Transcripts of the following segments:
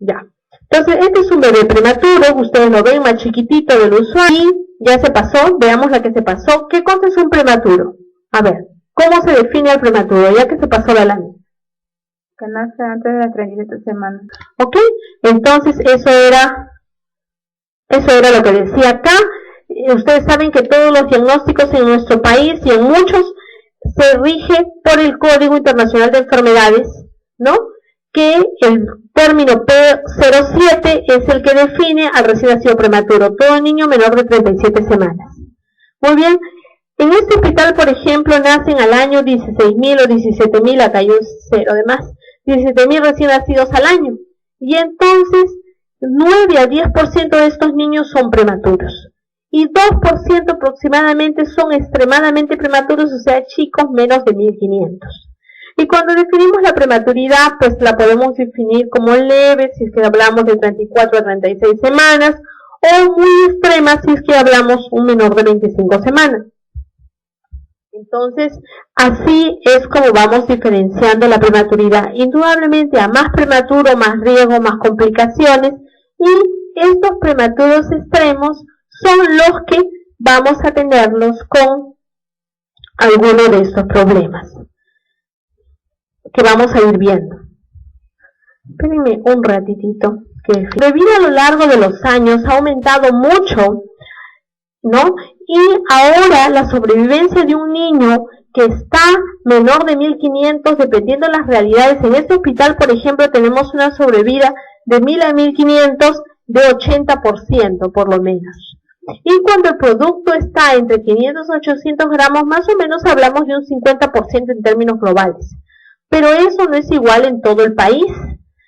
Ya. Entonces, este es un bebé prematuro, ustedes lo ven más chiquitito del usuario, y ya se pasó, veamos la que se pasó. ¿Qué cosa es un prematuro? A ver, ¿cómo se define el prematuro? Ya que se pasó la lámina. Que nace antes de las 37 semanas. ¿Ok? Entonces, eso era lo que decía acá. Ustedes saben que todos los diagnósticos en nuestro país y en muchos se rige por el Código Internacional de Enfermedades, ¿no? Que el término P07 es el que define al recién nacido prematuro, todo niño menor de 37 semanas. Muy bien, en este hospital, por ejemplo, nacen al año 16.000 o 17.000, acá hay un cero de más, 17.000 recién nacidos al año, y entonces 9 a 10% de estos niños son prematuros, y 2% aproximadamente son extremadamente prematuros, o sea, chicos menos de 1.500. Y cuando definimos la prematuridad, pues la podemos definir como leve, si es que hablamos de 34 a 36 semanas, o muy extrema, si es que hablamos un menor de 25 semanas. Entonces, así es como vamos diferenciando la prematuridad. Indudablemente, a más prematuro, más riesgo, más complicaciones, y estos prematuros extremos son los que vamos a tenerlos con alguno de estos problemas que vamos a ir viendo. Espérenme un ratitito. Debido a lo largo de los años ha aumentado mucho, ¿no? Y ahora la sobrevivencia de un niño que está menor de 1.500, dependiendo de las realidades, en este hospital, por ejemplo, tenemos una sobrevida de 1.000 a 1.500 de 80% por lo menos. Y cuando el producto está entre 500 a 800 gramos, más o menos hablamos de un 50% en términos globales. Pero eso no es igual en todo el país.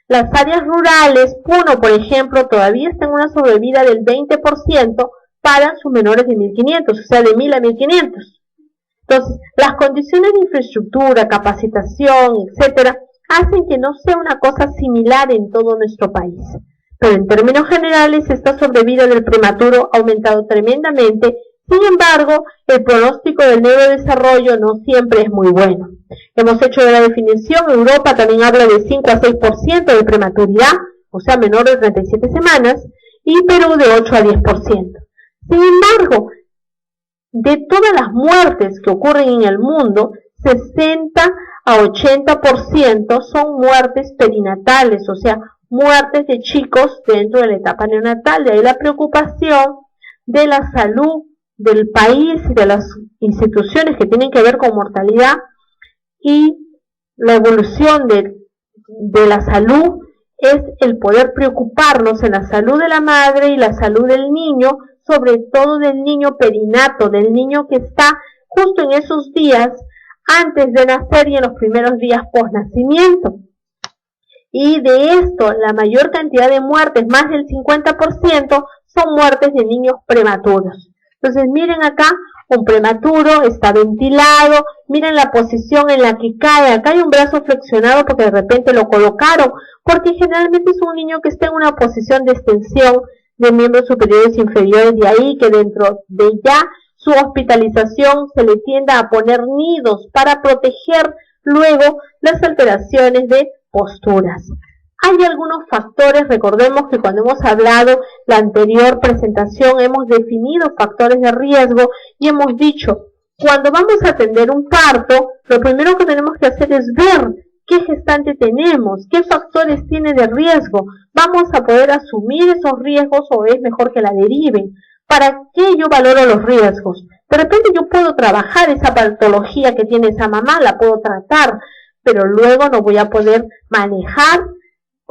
Las áreas rurales, Puno, por ejemplo, todavía está en una sobrevida del 20% para sus menores de 1.500, o sea, de 1.000 a 1.500. Entonces, las condiciones de infraestructura, capacitación, etcétera, hacen que no sea una cosa similar en todo nuestro país. Pero en términos generales, esta sobrevida del prematuro ha aumentado tremendamente. Sin embargo, el pronóstico del neurodesarrollo no siempre es muy bueno. Hemos hecho de la definición, Europa también habla de 5 a 6% de prematuridad, o sea, menor de 37 semanas, y Perú de 8 a 10%. Sin embargo, de todas las muertes que ocurren en el mundo, 60 a 80% son muertes perinatales, o sea, muertes de chicos dentro de la etapa neonatal. De ahí la preocupación de la salud del país y de las instituciones que tienen que ver con mortalidad y la evolución de la salud es el poder preocuparnos en la salud de la madre y la salud del niño, sobre todo del niño perinato, del niño que está justo en esos días antes de nacer y en los primeros días post nacimiento. Y de esto, la mayor cantidad de muertes, más del 50%, son muertes de niños prematuros. Entonces miren acá, un prematuro está ventilado, miren la posición en la que cae, acá hay un brazo flexionado porque de repente lo colocaron, porque generalmente es un niño que está en una posición de extensión de miembros superiores e inferiores, de ahí que dentro de ya su hospitalización se le tienda a poner nidos para proteger luego las alteraciones de posturas. Hay algunos factores, recordemos que cuando hemos hablado la anterior presentación hemos definido factores de riesgo y hemos dicho, cuando vamos a atender un parto, lo primero que tenemos que hacer es ver qué gestante tenemos, qué factores tiene de riesgo, vamos a poder asumir esos riesgos o es mejor que la deriven. ¿Para qué yo valoro los riesgos? De repente yo puedo trabajar esa patología que tiene esa mamá, la puedo tratar, pero luego no voy a poder manejar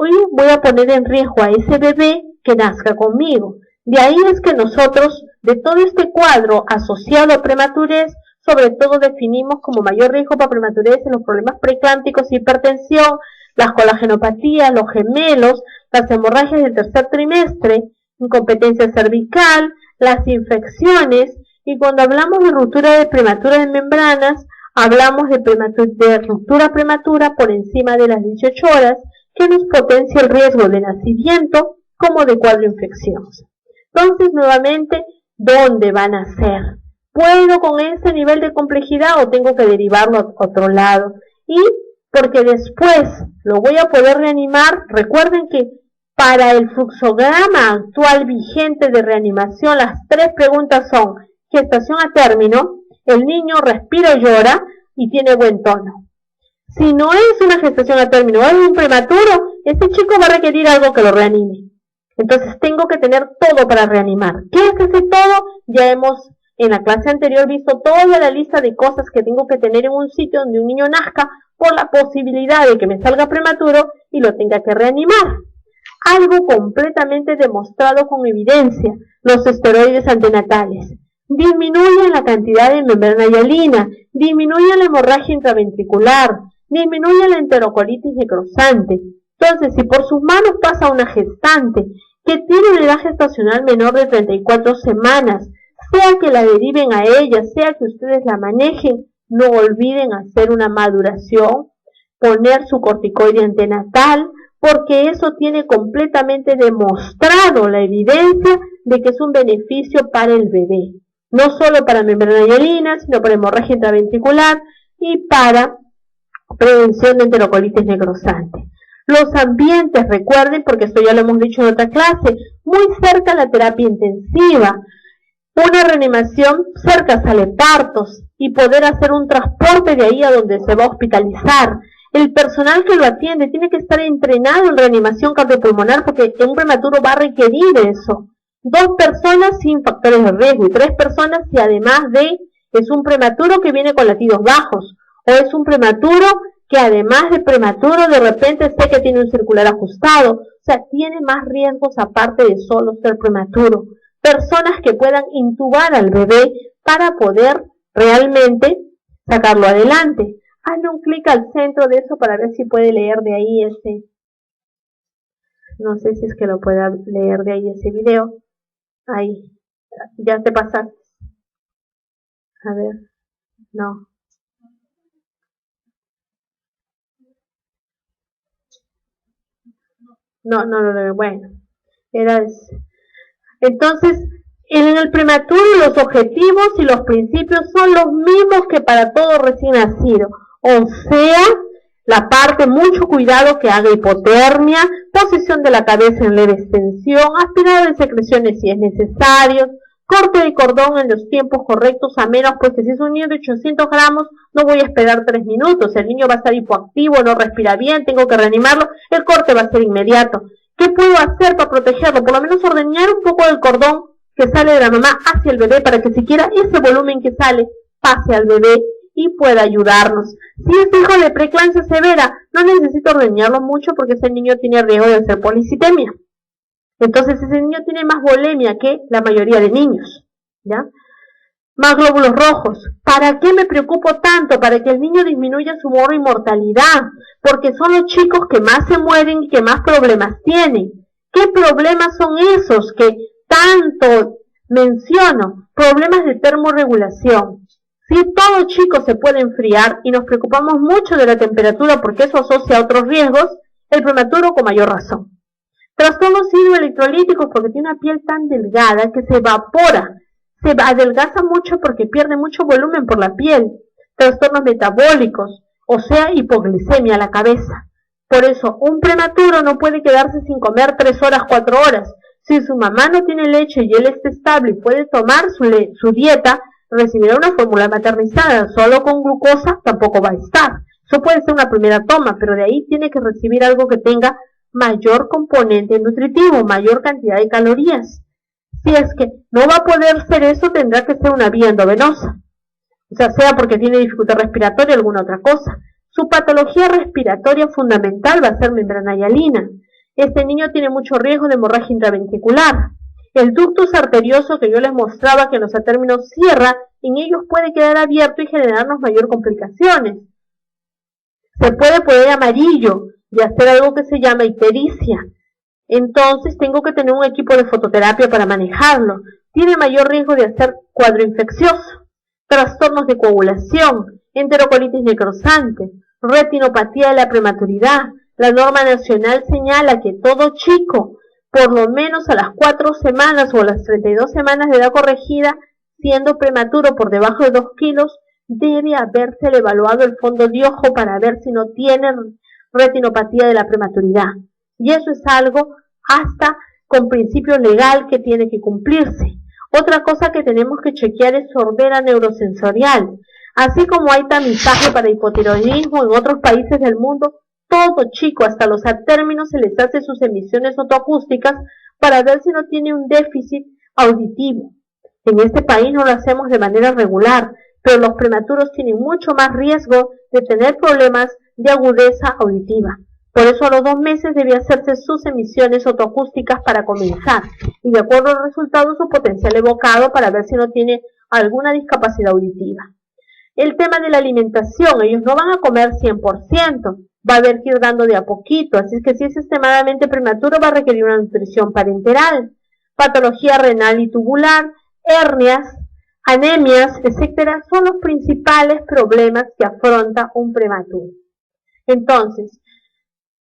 y voy a poner en riesgo a ese bebé que nazca conmigo. De ahí es que nosotros, de todo este cuadro asociado a prematurez, sobre todo definimos como mayor riesgo para prematurez en los problemas preeclámpticos y hipertensión, las colagenopatías, los gemelos, las hemorragias del tercer trimestre, incompetencia cervical, las infecciones, y cuando hablamos de ruptura de prematura de membranas, hablamos de ruptura prematura por encima de las 18 horas, que nos potencia el riesgo de nacimiento como de cuadro infeccioso. Entonces, nuevamente, ¿dónde van a ser? ¿Puedo con ese nivel de complejidad o tengo que derivarlo a otro lado? Y porque después lo voy a poder reanimar, recuerden que Para el fluxograma actual vigente de reanimación, las 3 preguntas son: gestación a término, el niño respira o llora y tiene buen tono. Si no es una gestación a término, es un prematuro, este chico va a requerir algo que lo reanime. Entonces tengo que tener todo para reanimar. ¿Qué es ese todo? Ya hemos en la clase anterior visto toda la lista de cosas que tengo que tener en un sitio donde un niño nazca por la posibilidad de que me salga prematuro y lo tenga que reanimar. Algo completamente demostrado con evidencia: los esteroides antenatales disminuyen la cantidad de membrana hialina, disminuyen la hemorragia intraventricular, disminuyen la enterocolitis necrosante. Entonces, si por sus manos pasa una gestante que tiene una edad gestacional menor de 34 semanas, sea que la deriven a ella, sea que ustedes la manejen, no olviden hacer una maduración, poner su corticoide antenatal, porque eso tiene completamente demostrado la evidencia de que es un beneficio para el bebé. No solo para membrana hialina, sino para hemorragia intraventricular y para prevención de enterocolitis necrosante. Los ambientes, recuerden, porque esto ya lo hemos dicho en otra clase, muy cerca a la terapia intensiva, una reanimación cerca sale partos y poder hacer un transporte de ahí a donde se va a hospitalizar. El personal que lo atiende tiene que estar entrenado en reanimación cardiopulmonar porque un prematuro va a requerir eso. 2 personas sin factores de riesgo y 3 personas si además de es un prematuro que viene con latidos bajos o es un prematuro que además de prematuro de repente sé que tiene un circular ajustado, o sea, tiene más riesgos aparte de solo ser prematuro. Personas que puedan intubar al bebé para poder realmente sacarlo adelante. Hazle un clic al centro de eso para ver si puede leer de ahí no sé si es que lo pueda leer de ahí ese video. Ahí, ya te pasaste. A ver, no. No, bueno, era ese. Entonces, en el prematuro los objetivos y los principios son los mismos que para todo recién nacido. O sea, la parte, mucho cuidado que haga hipotermia, posición de la cabeza en leve extensión, aspirado de secreciones si es necesario, corte de cordón en los tiempos correctos, a menos pues que si es un niño de 800 gramos, no voy a esperar 3 minutos, el niño va a estar hipoactivo, no respira bien, tengo que reanimarlo, el corte va a ser inmediato. ¿Qué puedo hacer para protegerlo? Por lo menos ordeñar un poco del cordón que sale de la mamá hacia el bebé para que siquiera ese volumen que sale pase al bebé y pueda ayudarnos. Si es hijo de preeclampsia severa, no necesito ordeñarlo mucho porque ese niño tiene riesgo de hacer policitemia. Entonces ese niño tiene más volemia que la mayoría de niños, ¿ya? Más glóbulos rojos. ¿Para qué me preocupo tanto? Para que el niño disminuya su mortalidad, porque son los chicos que más se mueren y que más problemas tienen. ¿Qué problemas son esos que tanto menciono? Problemas de termorregulación. Si todo chico se puede enfriar y nos preocupamos mucho de la temperatura porque eso asocia a otros riesgos, el prematuro con mayor razón. Trastornos hidroelectrolíticos porque tiene una piel tan delgada que se evapora, se adelgaza mucho porque pierde mucho volumen por la piel. Trastornos metabólicos, o sea, hipoglicemia a la cabeza. Por eso, un prematuro no puede quedarse sin comer 3 horas, 4 horas. Si su mamá no tiene leche y él está estable y puede tomar su dieta, recibirá una fórmula maternizada. Solo con glucosa tampoco va a estar. Eso puede ser una primera toma, pero de ahí tiene que recibir algo que tenga mayor componente nutritivo, mayor cantidad de calorías. Si es que no va a poder ser eso, tendrá que ser una vía endovenosa. O sea porque tiene dificultad respiratoria o alguna otra cosa. Su patología respiratoria fundamental va a ser membrana hialina. Este niño tiene mucho riesgo de hemorragia intraventricular. El ductus arterioso que yo les mostraba que en los términos cierra, en ellos puede quedar abierto y generarnos mayor complicaciones. Se puede poner amarillo y hacer algo que se llama ictericia. Entonces tengo que tener un equipo de fototerapia para manejarlo. Tiene mayor riesgo de hacer cuadro infeccioso, trastornos de coagulación, enterocolitis necrosante, retinopatía de la prematuridad. La norma nacional señala que todo chico, por lo menos a las 4 semanas o a las 32 semanas de edad corregida, siendo prematuro por debajo de 2 kilos, debe habérsele evaluado el fondo de ojo para ver si no tiene retinopatía de la prematuridad. Y eso es algo hasta con principio legal que tiene que cumplirse. Otra cosa que tenemos que chequear es sordera neurosensorial. Así como hay tamizaje para hipotiroidismo en otros países del mundo, todo chico, hasta los atérminos, se les hace sus emisiones otoacústicas para ver si no tiene un déficit auditivo. En este país no lo hacemos de manera regular, pero los prematuros tienen mucho más riesgo de tener problemas de agudeza auditiva. Por eso a los 2 meses debe hacerse sus emisiones otoacústicas para comenzar, y de acuerdo al resultado su potencial evocado para ver si no tiene alguna discapacidad auditiva. El tema de la alimentación, ellos no van a comer 100%, va a haber que ir dando de a poquito, así que si es extremadamente prematuro va a requerir una nutrición parenteral, patología renal y tubular, hernias, anemias, etcétera, son los principales problemas que afronta un prematuro. Entonces,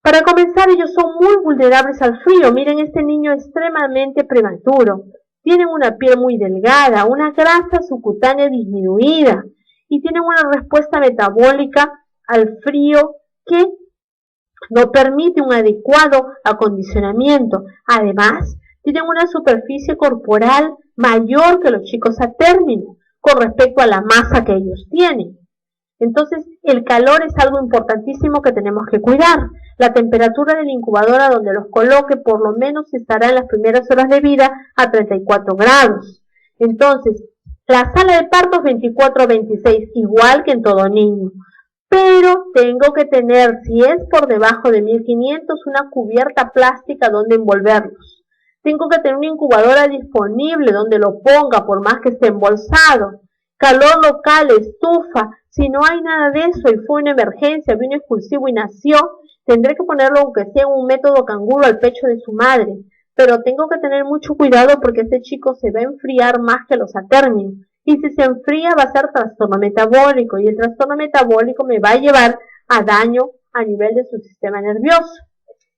para comenzar, ellos son muy vulnerables al frío. Miren, este niño extremadamente prematuro. Tienen una piel muy delgada, una grasa subcutánea disminuida y tienen una respuesta metabólica al frío que no permite un adecuado acondicionamiento. Además, tienen una superficie corporal mayor que los chicos a término con respecto a la masa que ellos tienen. Entonces, el calor es algo importantísimo que tenemos que cuidar. La temperatura de la incubadora donde los coloque por lo menos estará en las primeras horas de vida a 34 grados. Entonces, la sala de partos 24 a 26, igual que en todo niño. Pero tengo que tener, si es por debajo de 1500, una cubierta plástica donde envolverlos. Tengo que tener una incubadora disponible donde lo ponga, por más que esté embolsado. Calor local, estufa. Si no hay nada de eso y fue una emergencia, vino expulsivo y nació, tendré que ponerlo, aunque sea en un método canguro, al pecho de su madre. Pero tengo que tener mucho cuidado porque este chico se va a enfriar más que los atérminos. Y si se enfría va a ser trastorno metabólico, y el trastorno metabólico me va a llevar a daño a nivel de su sistema nervioso.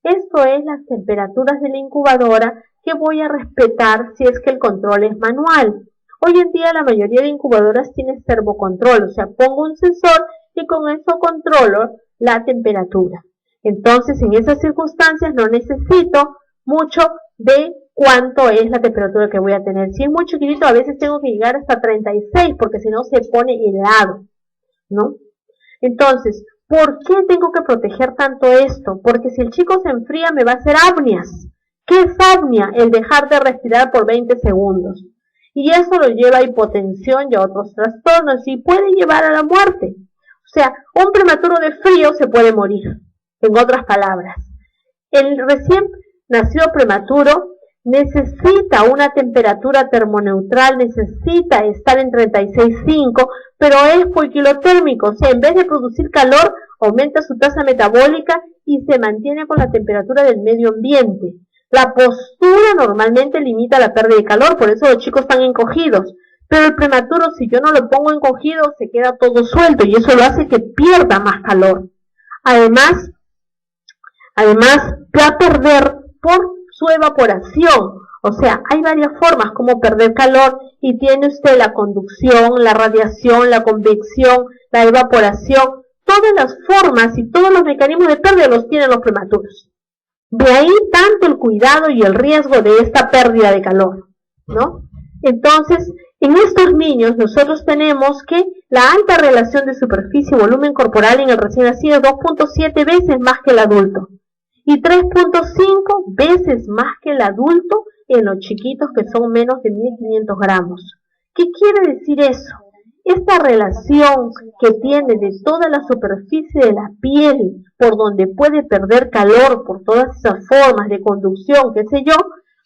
Esto es las temperaturas de la incubadora que voy a respetar si es que el control es manual. Hoy en día la mayoría de incubadoras tiene servocontrol, o sea, pongo un sensor y con eso controlo la temperatura. Entonces, en esas circunstancias no necesito mucho de cuánto es la temperatura que voy a tener. Si es muy chiquitito, a veces tengo que llegar hasta 36, porque si no se pone helado, ¿no? Entonces, ¿por qué tengo que proteger tanto esto? Porque si el chico se enfría me va a hacer apnias. ¿Qué es apnea? El dejar de respirar por 20 segundos. Y eso lo lleva a hipotensión y a otros trastornos y puede llevar a la muerte. O sea, un prematuro de frío se puede morir. En otras palabras, el recién nacido prematuro necesita una temperatura termoneutral, necesita estar en 36,5, pero es poikilotérmico, o sea, en vez de producir calor, aumenta su tasa metabólica y se mantiene con la temperatura del medio ambiente. La postura normalmente limita la pérdida de calor, por eso los chicos están encogidos. Pero el prematuro, si yo no lo pongo encogido, se queda todo suelto y eso lo hace que pierda más calor. Además va a perder por su evaporación. O sea, hay varias formas como perder calor y tiene usted la conducción, la radiación, la convección, la evaporación. Todas las formas y todos los mecanismos de pérdida los tienen los prematuros. De ahí tanto el cuidado y el riesgo de esta pérdida de calor, ¿no? Entonces, en estos niños nosotros tenemos que la alta relación de superficie y volumen corporal en el recién nacido es 2.7 veces más que el adulto y 3.5 veces más que el adulto en los chiquitos que son menos de 1500 gramos. ¿Qué quiere decir eso? Esta relación que tiene de toda la superficie de la piel, por donde puede perder calor, por todas esas formas de conducción, qué sé yo,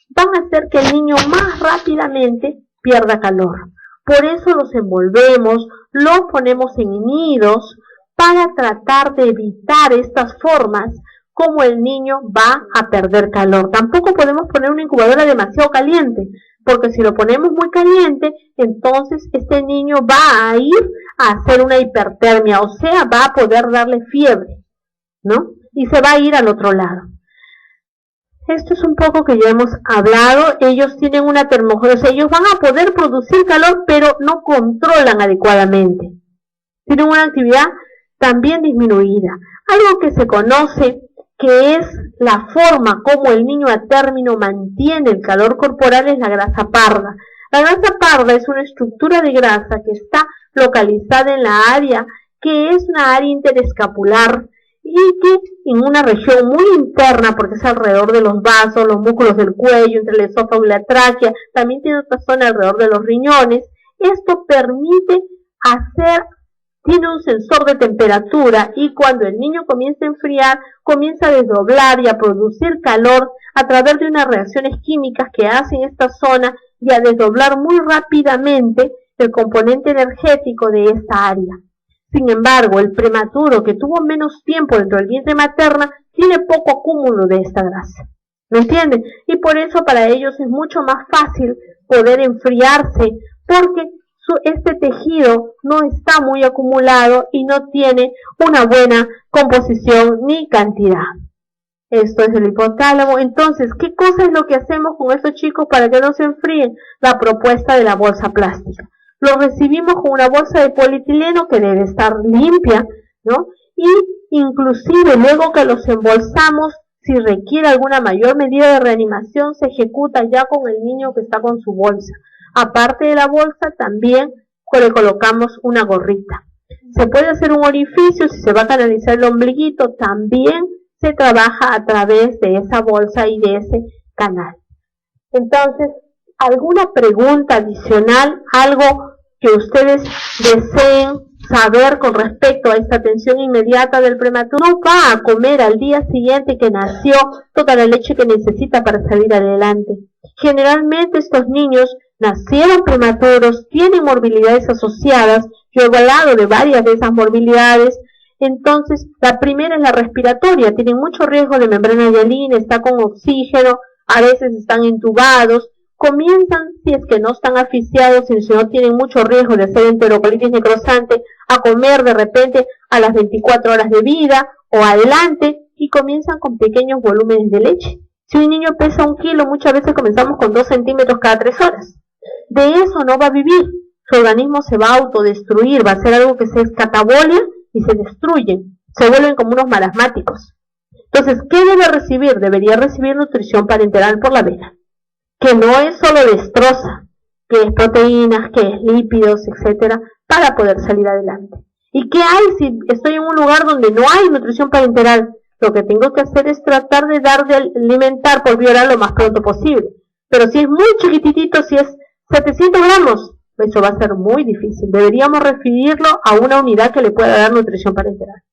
van a hacer que el niño más rápidamente pierda calor. Por eso los envolvemos, los ponemos en nidos para tratar de evitar estas formas como el niño va a perder calor. Tampoco podemos poner una incubadora demasiado caliente, porque si lo ponemos muy caliente, entonces este niño va a ir a hacer una hipertermia, o sea, va a poder darle fiebre, ¿no? Y se va a ir al otro lado. Esto es un poco que ya hemos hablado. Ellos tienen una termogénesis, o sea, ellos van a poder producir calor, pero no controlan adecuadamente. Tienen una actividad también disminuida. Algo que se conoce que es la forma como el niño a término mantiene el calor corporal, es la grasa parda. La grasa parda es una estructura de grasa que está localizada en la área que es una área interescapular y que en una región muy interna, porque es alrededor de los vasos, los músculos del cuello, entre el esófago y la tráquea, también tiene otra zona alrededor de los riñones. Esto permite tiene un sensor de temperatura y cuando el niño comienza a enfriar, comienza a desdoblar y a producir calor a través de unas reacciones químicas que hacen esta zona y a desdoblar muy rápidamente el componente energético de esta área. Sin embargo, el prematuro que tuvo menos tiempo dentro del vientre materna tiene poco acúmulo de esta grasa. ¿Me entienden? Y por eso para ellos es mucho más fácil poder enfriarse porque este tejido no está muy acumulado y no tiene una buena composición ni cantidad. Esto es el hipotálamo. Entonces, ¿qué cosa es lo que hacemos con estos chicos para que no se enfríen? La propuesta de la bolsa plástica. Lo recibimos con una bolsa de polietileno que debe estar limpia, ¿no? Y inclusive luego que los embolsamos, si requiere alguna mayor medida de reanimación, se ejecuta ya con el niño que está con su bolsa. Aparte de la bolsa, también le colocamos una gorrita. Se puede hacer un orificio, si se va a canalizar el ombliguito, también se trabaja a través de esa bolsa y de ese canal. Entonces, ¿alguna pregunta adicional? ¿Algo que ustedes deseen saber con respecto a esta atención inmediata del prematuro? No va a comer al día siguiente que nació toda la leche que necesita para salir adelante. Generalmente estos niños nacieron prematuros, tienen morbilidades asociadas. Yo he hablado de varias de esas morbilidades. Entonces, la primera es la respiratoria, tienen mucho riesgo de membrana hialina, está con oxígeno, a veces están intubados, comienzan, si es que no están asfixiados y si no tienen mucho riesgo de hacer enterocolitis necrosante, a comer de repente a las 24 horas de vida o adelante y comienzan con pequeños volúmenes de leche. Si un niño pesa 1 kilo, muchas veces comenzamos con 2 centímetros cada 3 horas. De eso no va a vivir, su organismo se va a autodestruir, va a ser algo que se escatabolia y se destruyen, se vuelven como unos marasmáticos. Entonces, ¿qué debe recibir? Debería recibir nutrición parenteral por la vena, que no es solo destroza, que es proteínas, que es lípidos, etcétera, para poder salir adelante. ¿Y qué hay si estoy en un lugar donde no hay nutrición parenteral? Lo que tengo que hacer es tratar de dar de alimentar por vía oral lo más pronto posible. Pero si es muy chiquitito, si es 700 gramos, eso va a ser muy difícil. Deberíamos referirlo a una unidad que le pueda dar nutrición parenteral.